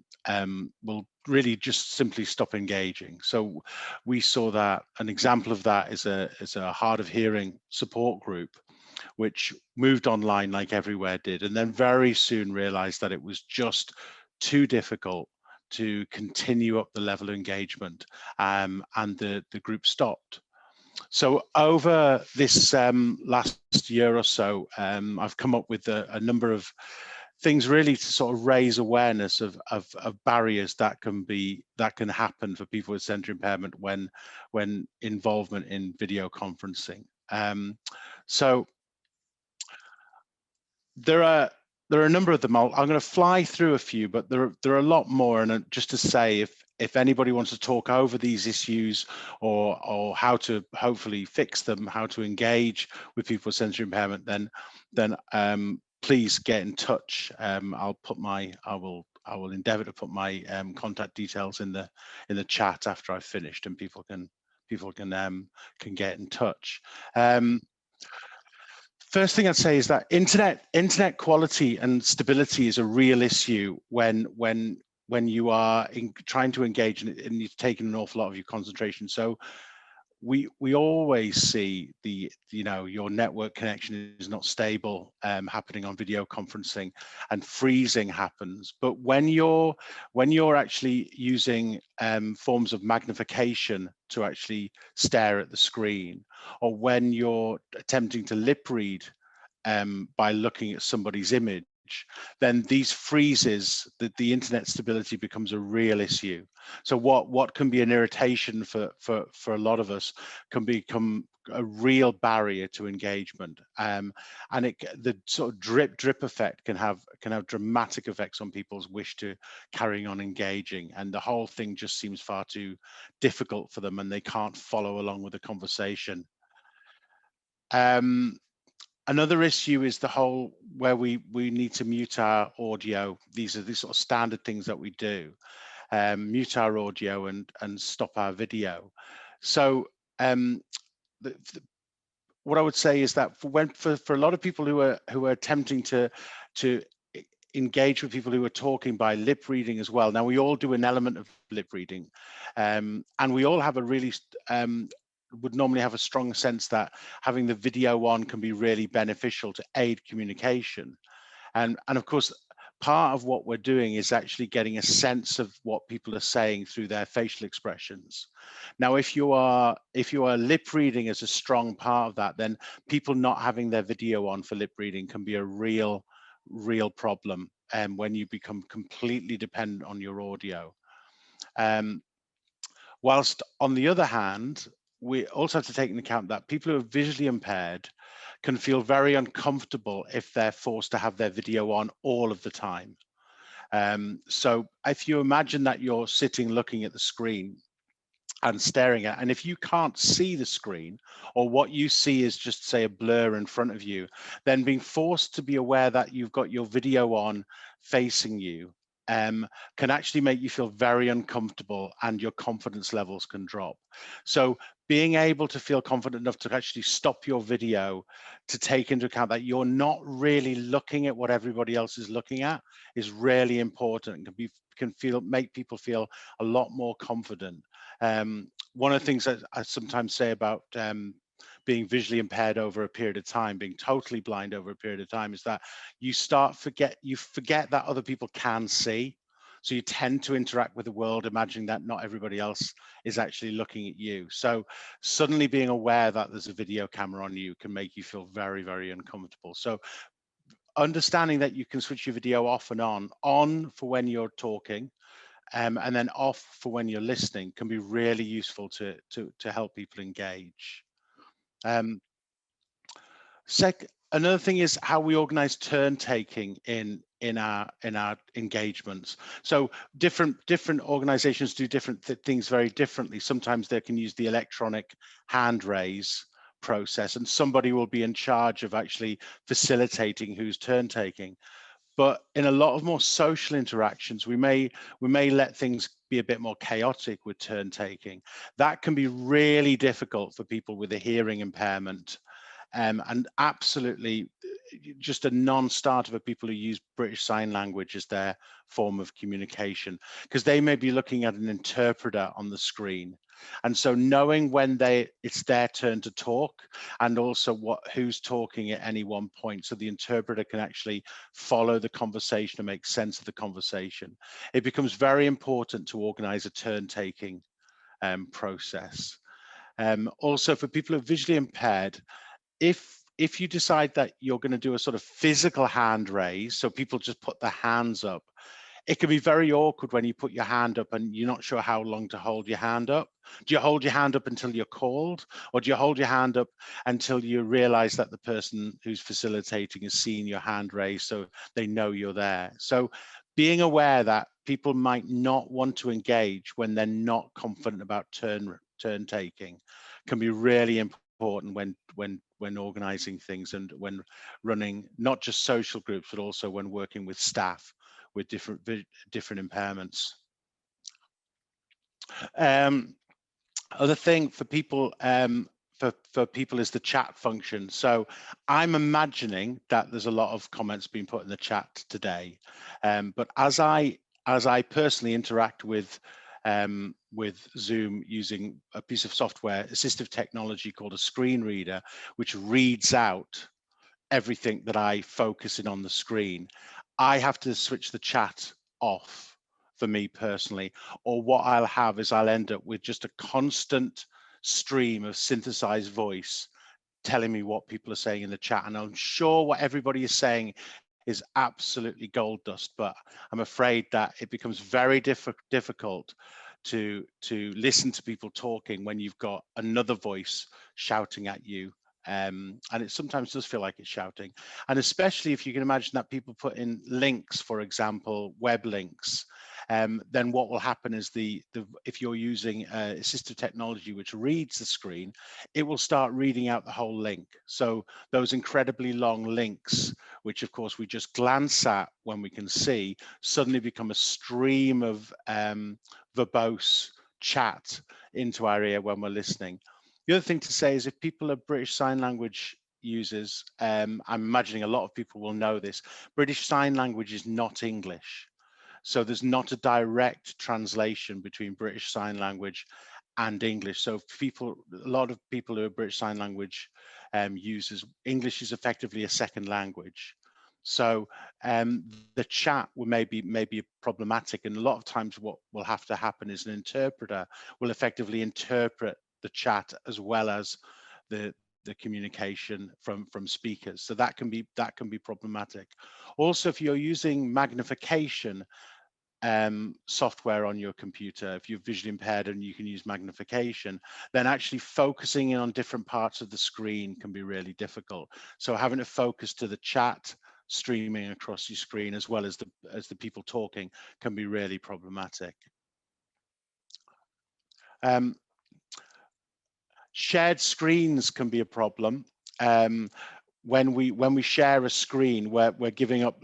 really just simply stop engaging. So we saw that an example of that is a hard of hearing support group which moved online like everywhere did, and then very soon realized that it was just too difficult to continue up the level of engagement, and the group stopped. So over this last year or so, I've come up with a number of things really to sort of raise awareness of barriers that can happen for people with sensory impairment when involvement in video conferencing. So there are a number of them. I'm going to fly through a few, but there are a lot more. And just to say, if anybody wants to talk over these issues or how to hopefully fix them, how to engage with people with sensory impairment, then please get in touch. I will endeavour to put my contact details in the chat after I've finished, and people can get in touch. First thing I'd say is that internet quality and stability is a real issue when you are trying to engage and you've taken an awful lot of your concentration. So we always see your network connection is not stable happening on video conferencing, and freezing happens. But when you're actually using forms of magnification to actually stare at the screen, or when you're attempting to lip read by looking at somebody's image, then these freezes, the internet stability becomes a real issue. So what can be an irritation for a lot of us can become a real barrier to engagement, and the sort of drip effect can have dramatic effects on people's wish to carrying on engaging, and the whole thing just seems far too difficult for them, and they can't follow along with the conversation. Another issue is the whole where we need to mute our audio. These are the sort of standard things that we do, mute our audio and stop our video. So what I would say is that for a lot of people who are attempting to engage with people who are talking by lip reading as well. Now, we all do an element of lip reading, and we all have a really would normally have a strong sense that having the video on can be really beneficial to aid communication. And of course, part of what we're doing is actually getting a sense of what people are saying through their facial expressions. Now, if you are lip reading as a strong part of that, then people not having their video on for lip reading can be a real problem, when you become completely dependent on your audio. Whilst on the other hand, we also have to take into account that people who are visually impaired can feel very uncomfortable if they're forced to have their video on all of the time. So if you imagine that you're sitting looking at the screen and staring at, and if you can't see the screen, or what you see is just, say, a blur in front of you, then being forced to be aware that you've got your video on facing you can actually make you feel very uncomfortable, and your confidence levels can drop. So being able to feel confident enough to actually stop your video, to take into account that you're not really looking at what everybody else is looking at, is really important, and can make people feel a lot more confident. One of the things that I sometimes say about being visually impaired over a period of time, being totally blind over a period of time, is that you forget that other people can see. So you tend to interact with the world imagining that not everybody else is actually looking at you. So suddenly being aware that there's a video camera on you can make you feel very, very uncomfortable. So understanding that you can switch your video off and on for when you're talking, and then off for when you're listening, can be really useful to help people engage. Another thing is how we organize turn taking in our engagements. So different organizations do different things very differently. Sometimes they can use the electronic hand raise process, and somebody will be in charge of actually facilitating who's turn taking. But in a lot of more social interactions, we may let things be a bit more chaotic with turn taking. That can be really difficult for people with a hearing impairment. and absolutely just a non-starter for people who use British Sign Language as their form of communication, because they may be looking at an interpreter on the screen. And so knowing when it's their turn to talk, and also who's talking at any one point, so the interpreter can actually follow the conversation and make sense of the conversation, it becomes very important to organize a turn-taking process. Also, for people who are visually impaired, if you decide that you're going to do a sort of physical hand raise, so people just put their hands up, it can be very awkward when you put your hand up and you're not sure how long to hold your hand up. Do you hold your hand up until you're called, or do you hold your hand up until you realize that the person who's facilitating has seen your hand raised, so they know you're there? So being aware that people might not want to engage when they're not confident about turn taking can be really important when organizing things and when running not just social groups, but also when working with staff with different impairments. Other thing for people for people is the chat function. So I'm imagining that there's a lot of comments being put in the chat today, but as I personally interact with Zoom using a piece of software, assistive technology called a screen reader, which reads out everything that I focus in on the screen, I have to switch the chat off for me personally, or what I'll have is I'll end up with just a constant stream of synthesized voice telling me what people are saying in the chat. And I'm sure what everybody is saying is absolutely gold dust, but I'm afraid that it becomes very difficult to listen to people talking when you've got another voice shouting at you. And it sometimes does feel like it's shouting. And especially if you can imagine that people put in links, for example, web links, then what will happen is if you're using assistive technology which reads the screen, it will start reading out the whole link. So those incredibly long links, which of course we just glance at when we can see, suddenly become a stream of verbose chat into our ear when we're listening. The other thing to say is if people are British Sign Language users, I'm imagining a lot of people will know this, British Sign Language is not English. So there's not a direct translation between British Sign Language and English. So a lot of people who are British Sign Language users, English is effectively a second language. So the chat may be problematic, and a lot of times what will have to happen is an interpreter will effectively interpret the chat as well as the communication from speakers. So that can be problematic. Also, if you're using magnification software on your computer, if you're visually impaired and you can use magnification, then actually focusing in on different parts of the screen can be really difficult. So having to focus to the chat streaming across your screen as well as the people talking can be really problematic. Shared screens can be a problem. When we share a screen, we're giving up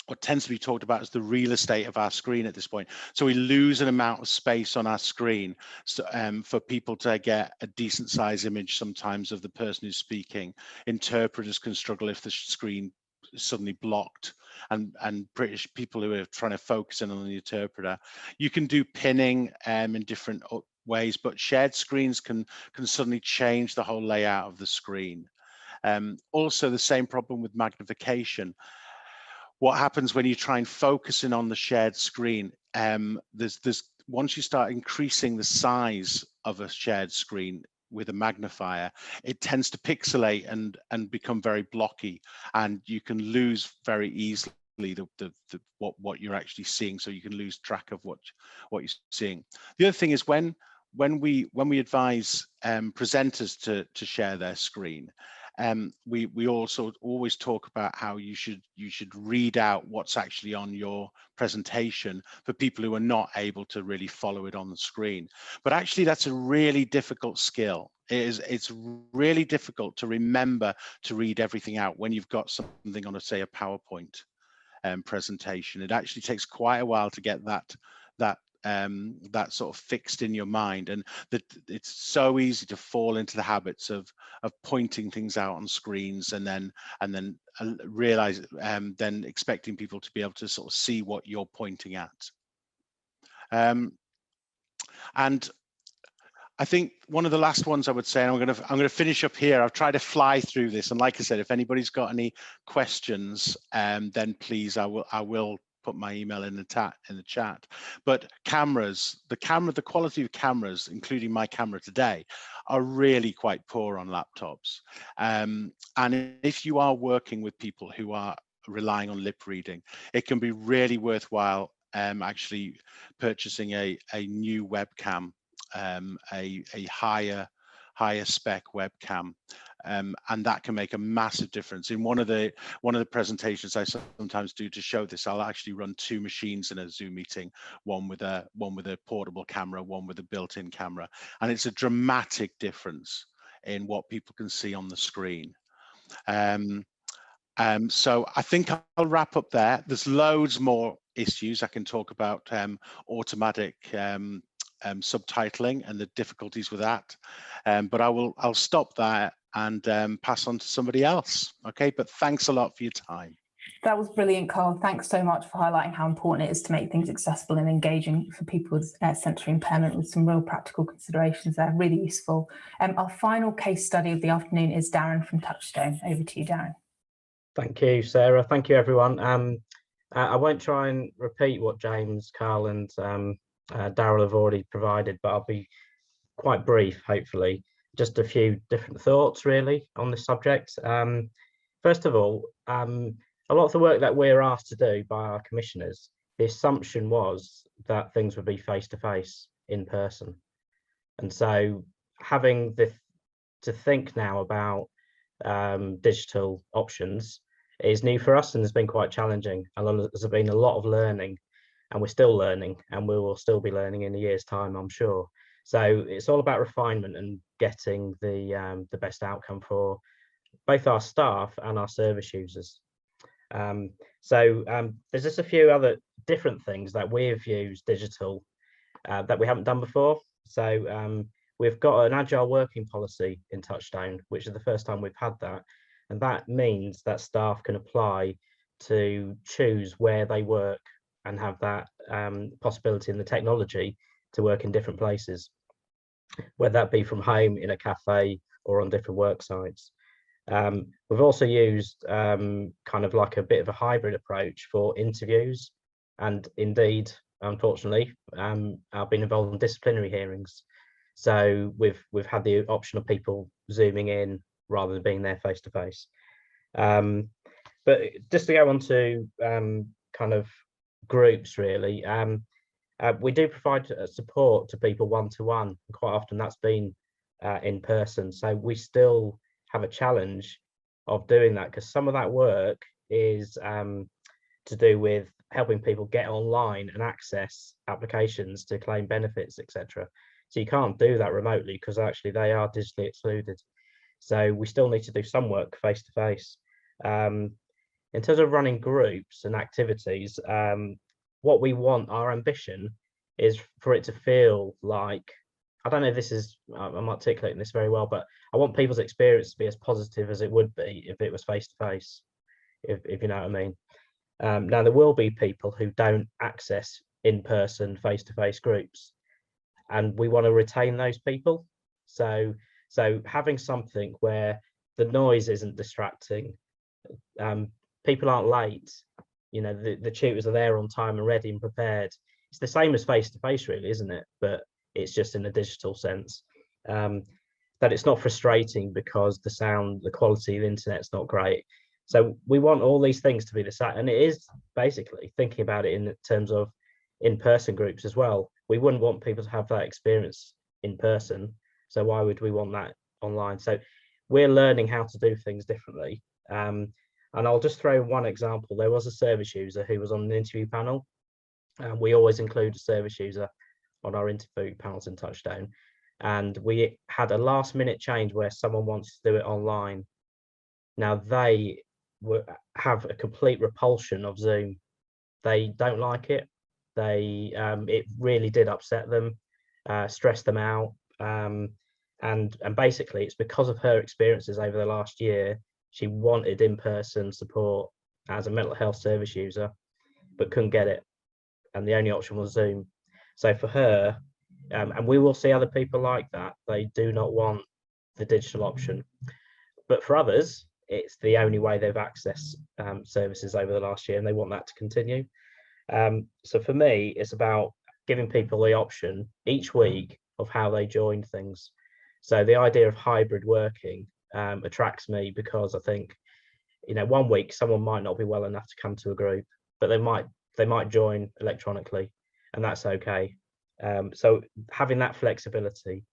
what tends to be talked about as the real estate of our screen at this point. So we lose an amount of space on our screen. So, for people to get a decent size image sometimes of the person who's speaking. Interpreters can struggle if the screen is suddenly blocked, and British people who are trying to focus in on the interpreter. You can do pinning in different ways, but shared screens can suddenly change the whole layout of the screen. Also, the same problem with magnification. What happens when you try and focus in on the shared screen? Once you start increasing the size of a shared screen with a magnifier, it tends to pixelate and become very blocky, and you can lose very easily what you're actually seeing. So you can lose track of what you're seeing. The other thing is when we advise presenters to share their screen, we also always talk about how you should read out what's actually on your presentation for people who are not able to really follow it on the screen. But actually, that's a really difficult skill. It's really difficult to remember to read everything out when you've got something on, say, a PowerPoint presentation. It actually takes quite a while to get that that sort of fixed in your mind, and that it's so easy to fall into the habits of pointing things out on screens and then realize then expecting people to be able to sort of see what you're pointing at. And I think one of the last ones I would say, and I'm going to finish up here. I've tried to fly through this, and like I said, if anybody's got any questions, then please, I will put my email in the chat. But cameras, the quality of cameras, including my camera today, are really quite poor on laptops. And if you are working with people who are relying on lip reading, it can be really worthwhile actually purchasing a new webcam, a higher spec webcam, and that can make a massive difference. In one of the presentations I sometimes do to show this, I'll actually run 2 machines in a Zoom meeting, one with a portable camera, one with a built-in camera, and it's a dramatic difference in what people can see on the screen. So I think I'll wrap up there. There's loads more issues I can talk about, automatic subtitling and the difficulties with that, but I'll stop there and pass on to somebody else. Okay, but thanks a lot for your time. That was brilliant, Karl. Thanks so much for highlighting how important it is to make things accessible and engaging for people with sensory impairment, with some real practical considerations there. Really useful. Our final case study of the afternoon is Darren from Touchstone. Over to you, Darren. Thank you, Sarah. Thank you, everyone. I won't try and repeat what James, Karl and Darrell have already provided, but I'll be quite brief, hopefully. Just a few different thoughts, really, on this subject. First of all, a lot of the work that we're asked to do by our commissioners, the assumption was that things would be face-to-face, in person. And so having to think now about digital options is new for us, and has been quite challenging. And there's been a lot of learning, and we're still learning, and we will still be learning in a year's time, I'm sure. So it's all about refinement and getting the best outcome for both our staff and our service users. There's just a few other different things that we've used digital that we haven't done before. So we've got an agile working policy in Touchstone, which is the first time we've had that. And that means that staff can apply to choose where they work and have that possibility in the technology to work in different places, whether that be from home, in a cafe, or on different work sites. We've also used kind of like a bit of a hybrid approach for interviews, and indeed, unfortunately, I've been involved in disciplinary hearings. So we've had the option of people zooming in rather than being there face to face. But just to go on to kind of groups, really, we do provide support to people one-to-one, and quite often that's been in person. So we still have a challenge of doing that, because some of that work is to do with helping people get online and access applications to claim benefits, etc. So you can't do that remotely, because actually they are digitally excluded. So we still need to do some work face to face. In terms of running groups and activities, what we want, our ambition, is for it to feel like, I don't know if this is, I'm articulating this very well, but I want people's experience to be as positive as it would be if it was face to face, if you know what I mean. Now, there will be people who don't access in-person face-to-face groups, and we want to retain those people. So having something where the noise isn't distracting, people aren't late, you know, the tutors are there on time and ready and prepared. It's the same as face-to-face, really, isn't it? But it's just in a digital sense. That it's not frustrating because the sound, the quality of the internet's not great. So we want all these things to be the same, and it is basically thinking about it in terms of in-person groups as well. We wouldn't want people to have that experience in person, so why would we want that online? So we're learning how to do things differently. And I'll just throw one example. There was a service user who was on an interview panel, and we always include a service user on our interview panels in Touchstone. And we had a last minute change where someone wants to do it online. Now they have a complete repulsion of Zoom. They don't like it. it really did upset them, stress them out, and basically it's because of her experiences over the last year. She wanted in-person support as a mental health service user, but couldn't get it, and the only option was Zoom. So for her, and we will see other people like that, they do not want the digital option, but for others it's the only way they've accessed services over the last year, and they want that to continue. So for me, it's about giving people the option each week of how they join things. So the idea of hybrid working attracts me, because I think, you know, one week someone might not be well enough to come to a group, but they might join electronically, and that's okay. So having that flexibility.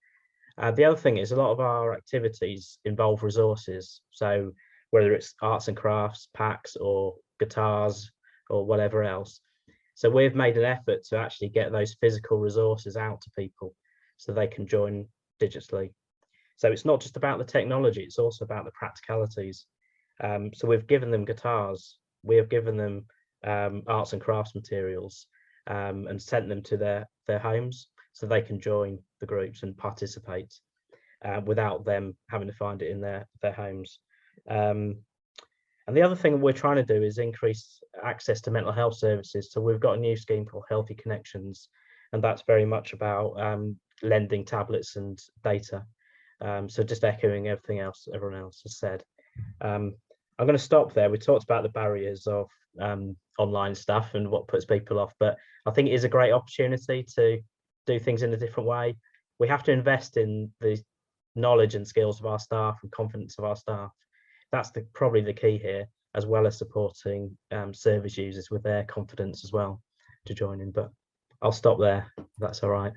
The other thing is, a lot of our activities involve resources. So whether it's arts and crafts, packs, or guitars, or whatever else. So we've made an effort to actually get those physical resources out to people so they can join digitally. So it's not just about the technology, it's also about the practicalities. So we've given them guitars, we have given them arts and crafts materials, and sent them to their homes so they can join the groups and participate without them having to find it in their homes. And the other thing we're trying to do is increase access to mental health services. So we've got a new scheme called Healthy Connections, and that's very much about lending tablets and data. So just echoing everything else everyone else has said. I'm going to stop there. We talked about the barriers of online stuff and what puts people off, but I think it is a great opportunity to do things in a different way. We have to invest in the knowledge and skills of our staff and confidence of our staff. That's probably the key here, as well as supporting service users with their confidence as well to join in. But I'll stop there, if that's all right.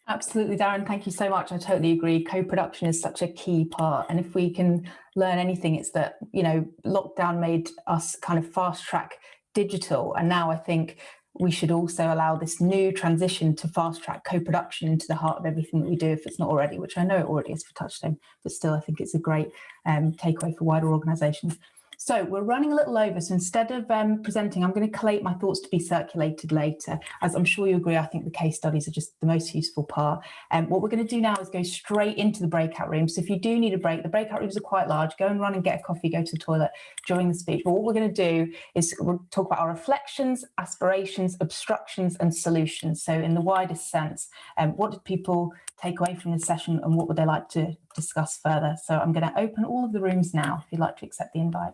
Absolutely, Darren, thank you so much. I totally agree. Co-production is such a key part. And if we can learn anything, it's that, you know, lockdown made us kind of fast track digital. And now I think we should also allow this new transition to fast track co-production into the heart of everything that we do, if it's not already, which I know it already is for Touchstone, but still I think it's a great takeaway for wider organisations. So we're running a little over, so instead of presenting, I'm going to collate my thoughts to be circulated later. As I'm sure you agree, I think the case studies are just the most useful part. What we're going to do now is go straight into the breakout room. So if you do need a break, the breakout rooms are quite large. Go and run and get a coffee, go to the toilet during the speech. But what we're going to do is we'll talk about our reflections, aspirations, obstructions and solutions. So in the widest sense, what did people take away from this session and what would they like to discuss further? So I'm going to open all of the rooms now if you'd like to accept the invite.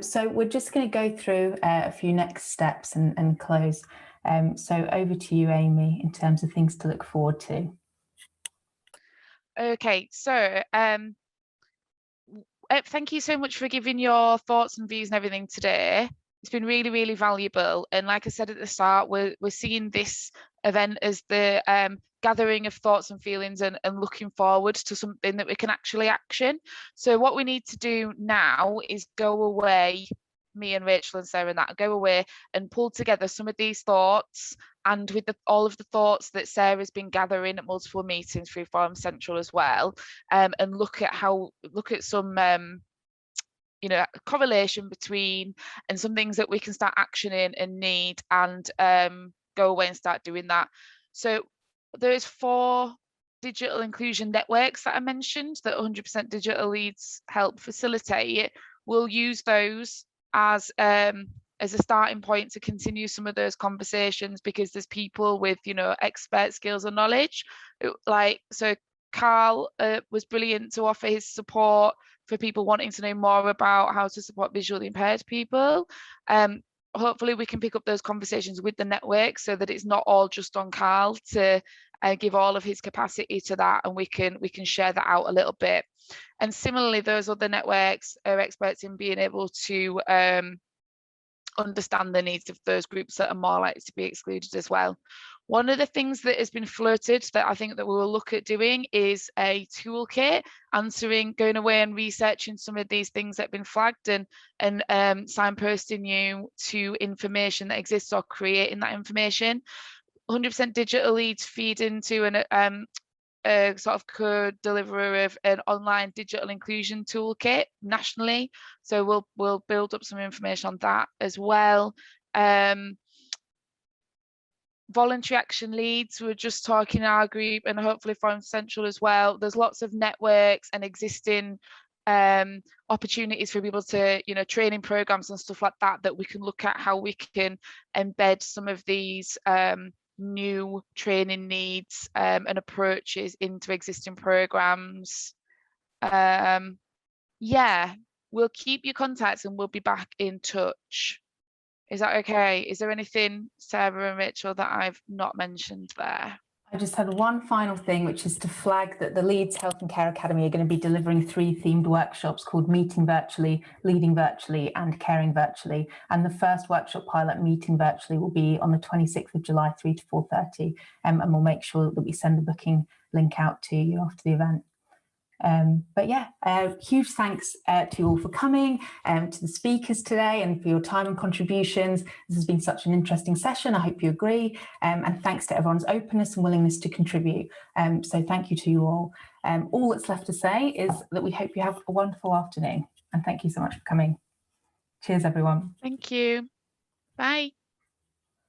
So we're just going to go through a few next steps and close. So over to you, Amy, in terms of things to look forward to. Okay, so thank you so much for giving your thoughts and views and everything today. It's been really, really valuable. And like I said at the start, we're seeing this event as the gathering of thoughts and feelings and looking forward to something that we can actually action. So what we need to do now is go away, me and Rachel and Sarah and that, go away and pull together some of these thoughts, and with all of the thoughts that Sarah's been gathering at multiple meetings through Forum Central as well, and look at some you know, correlation between and some things that we can start actioning and need, and go away and start doing that. So there's 4 digital inclusion networks that I mentioned that 100% Digital Leeds help facilitate. We'll use those as a starting point to continue some of those conversations, because there's people with, you know, expert skills and knowledge. So Karl was brilliant to offer his support for people wanting to know more about how to support visually impaired people. Hopefully we can pick up those conversations with the network so that it's not all just on Karl to give all of his capacity to that, and we can share that out a little bit. And similarly, those other networks are experts in being able to understand the needs of those groups that are more likely to be excluded as well. One of the things that has been floated that I think that we will look at doing is a toolkit, going away and researching some of these things that have been flagged and signposting you to information that exists or creating that information. 100% Digital Leeds feed into a sort of co-deliverer of an online digital inclusion toolkit nationally. So we'll build up some information on that as well. voluntary action leads. We were just talking in our group, and hopefully from Central as well. There's lots of networks and existing opportunities for people to, you know, training programs and stuff like that, that we can look at how we can embed some of these new training needs and approaches into existing programs. Yeah, we'll keep your contacts and we'll be back in touch. Is that okay? Is there anything, Sarah and Rachel, that I've not mentioned there? I just had one final thing, which is to flag that the Leeds Health and Care Academy are going to be delivering 3 themed workshops called Meeting Virtually, Leading Virtually and Caring Virtually. And the first workshop pilot, Meeting Virtually, will be on the 26th of July, 3 to 4:30. And we'll make sure that we send the booking link out to you after the event. But yeah, huge thanks to you all for coming, to the speakers today, and for your time and contributions. This has been such an interesting session. I hope you agree. And thanks to everyone's openness and willingness to contribute. So thank you to you all. All that's left to say is that we hope you have a wonderful afternoon. And thank you so much for coming. Cheers, everyone. Thank you. Bye.